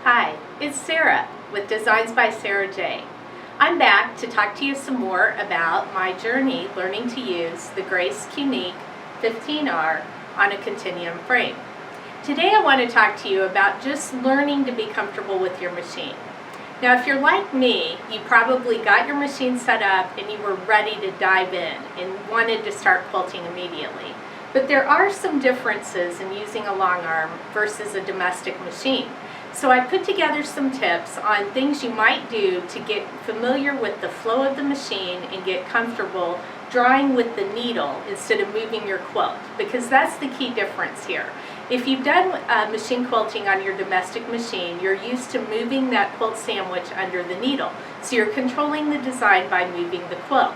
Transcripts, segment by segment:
Hi, it's Sarah with Designs by Sara J. I'm back to talk to you some more about my journey learning to use the Grace Unique 15R on a continuum frame. Today I want to talk to you about just learning to be comfortable with your machine. Now if you're like me, you probably got your machine set up and you were ready to dive in and wanted to start quilting immediately. But there are some differences in using a long arm versus a domestic machine. So I put together some tips on things you might do to get familiar with the flow of the machine and get comfortable drawing with the needle instead of moving your quilt, because that's the key difference here. If you've done machine quilting on your domestic machine, you're used to moving that quilt sandwich under the needle. So you're controlling the design by moving the quilt.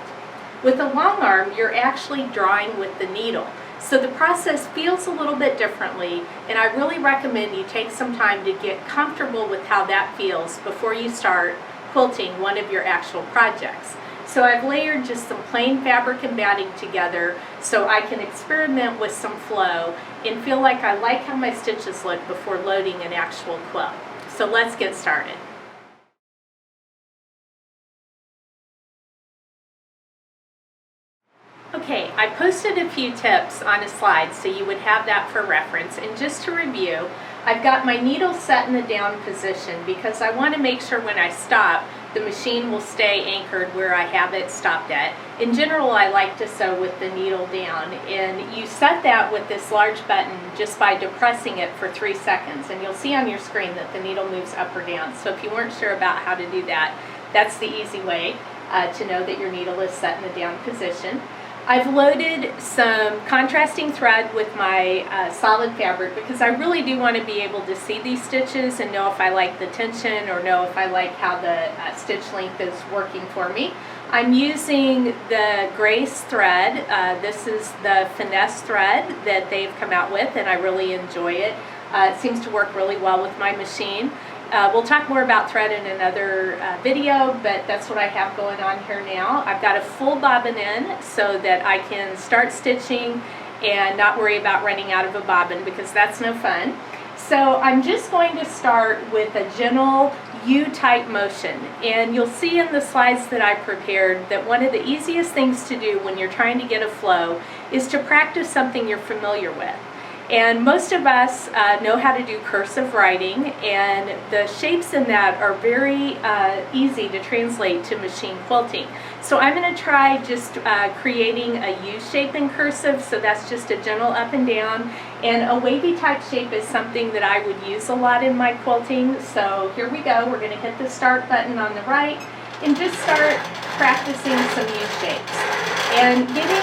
With a long arm, you're actually drawing with the needle. So the process feels a little bit differently, and I really recommend you take some time to get comfortable with how that feels before you start quilting one of your actual projects. So I've layered just some plain fabric and batting together so I can experiment with some flow and feel like I like how my stitches look before loading an actual quilt. So let's get started. Okay, I posted a few tips on a slide so you would have that for reference. And just to review, I've got my needle set in the down position because I want to make sure when I stop, the machine will stay anchored where I have it stopped at. In general, I like to sew with the needle down, and you set that with this large button just by depressing it for 3 seconds. And you'll see on your screen that the needle moves up or down. So if you weren't sure about how to do that, that's the easy way to know that your needle is set in the down position. I've loaded some contrasting thread with my solid fabric because I really do want to be able to see these stitches and know if I like the tension or know if I like how the stitch length is working for me. I'm using the Grace thread. This is the finesse thread that they've come out with, and I really enjoy it. It seems to work really well with my machine. We'll talk more about thread in another video, but that's what I have going on here now. I've got a full bobbin in so that I can start stitching and not worry about running out of a bobbin because that's no fun. So I'm just going to start with a gentle U-type motion, and you'll see in the slides that I prepared that one of the easiest things to do when you're trying to get a flow is to practice something you're familiar with. And most of us know how to do cursive writing, and the shapes in that are very easy to translate to machine quilting. So I'm going to try just creating a U shape in cursive, so that's just a gentle up and down. And a wavy type shape is something that I would use a lot in my quilting. So here we go, we're going to hit the start button on the right and just start practicing some U shapes. And getting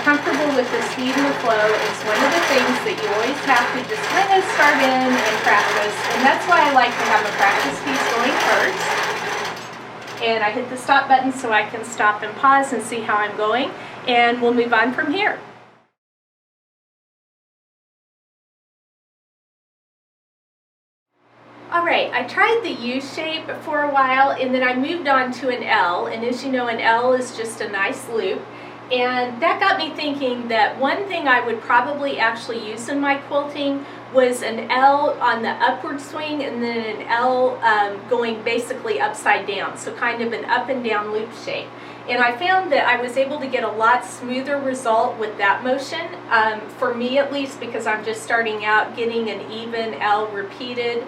comfortable with the speed and the flow is one of the things that you always have to just kind of start in and practice. And that's why I like to have a practice piece going first. And I hit the stop button so I can stop and pause and see how I'm going. And we'll move on from here. Alright, I tried the U shape for a while and then I moved on to an L, and as you know, an L is just a nice loop. And that got me thinking that one thing I would probably actually use in my quilting was an L on the upward swing and then an L going basically upside down, so kind of an up and down loop shape. And I found that I was able to get a lot smoother result with that motion, for me at least, because I'm just starting out. Getting an even L repeated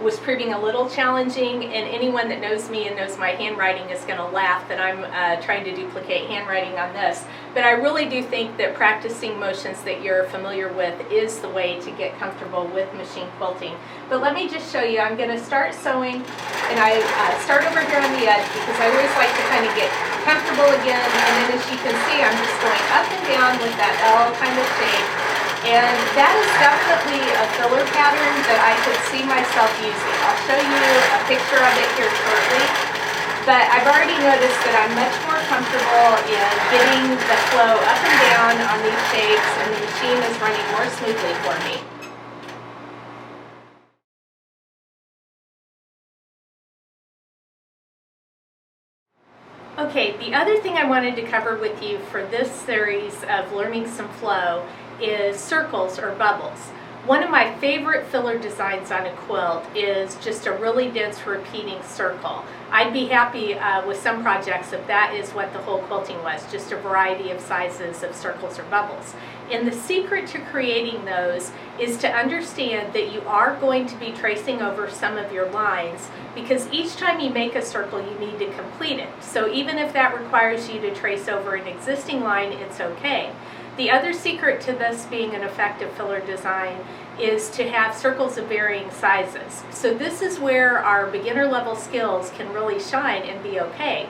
was proving a little challenging, and anyone that knows me and knows my handwriting is going to laugh that I'm trying to duplicate handwriting on this. But I really do think that practicing motions that you're familiar with is the way to get comfortable with machine quilting. But let me just show you. I'm going to start sewing, and I start over here on the edge because I always like to kind of get comfortable again. And then as you can see, I'm just going up and down with that L kind of shape. And that is definitely a filler pattern that I could see myself using. I'll show you a picture of it here shortly. But I've already noticed that I'm much more comfortable in getting the flow up and down on these shapes, and the machine is running more smoothly for me. Okay, the other thing I wanted to cover with you for this series of learning some flow is circles or bubbles. One of my favorite filler designs on a quilt is just a really dense repeating circle. I'd be happy with some projects if that is what the whole quilting was, just a variety of sizes of circles or bubbles. And the secret to creating those is to understand that you are going to be tracing over some of your lines, because each time you make a circle you need to complete it. So even if that requires you to trace over an existing line, it's okay. The other secret to this being an effective filler design is to have circles of varying sizes. So this is where our beginner level skills can really shine and be okay.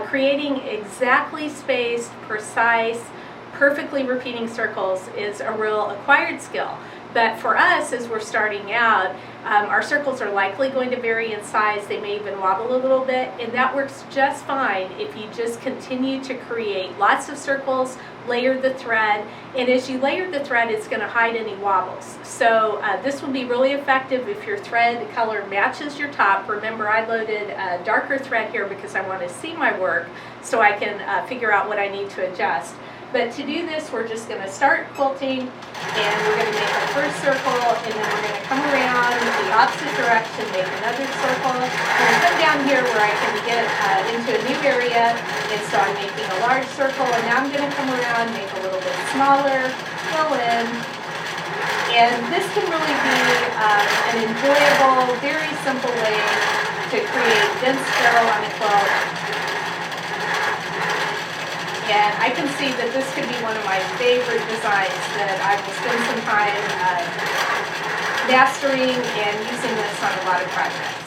Creating exactly spaced, precise, perfectly repeating circles is a real acquired skill. But for us, as we're starting out, our circles are likely going to vary in size. They may even wobble a little bit, and that works just fine if you just continue to create lots of circles, layer the thread, and as you layer the thread, it's going to hide any wobbles. So this will be really effective if your thread color matches your top. Remember, I loaded a darker thread here because I want to see my work so I can figure out what I need to adjust. But to do this, we're just going to start quilting, and we're going to make our first circle, and then we're going to come around the opposite direction, make another circle. I'm going to come down here where I can get into a new area, and so I'm making a large circle, and now I'm going to come around, make a little bit smaller, fill in, and this can really be an enjoyable, very simple way to create dense fill on a quilt. And I can see that this could be one of my favorite designs that I will spend some time mastering and using this on a lot of projects.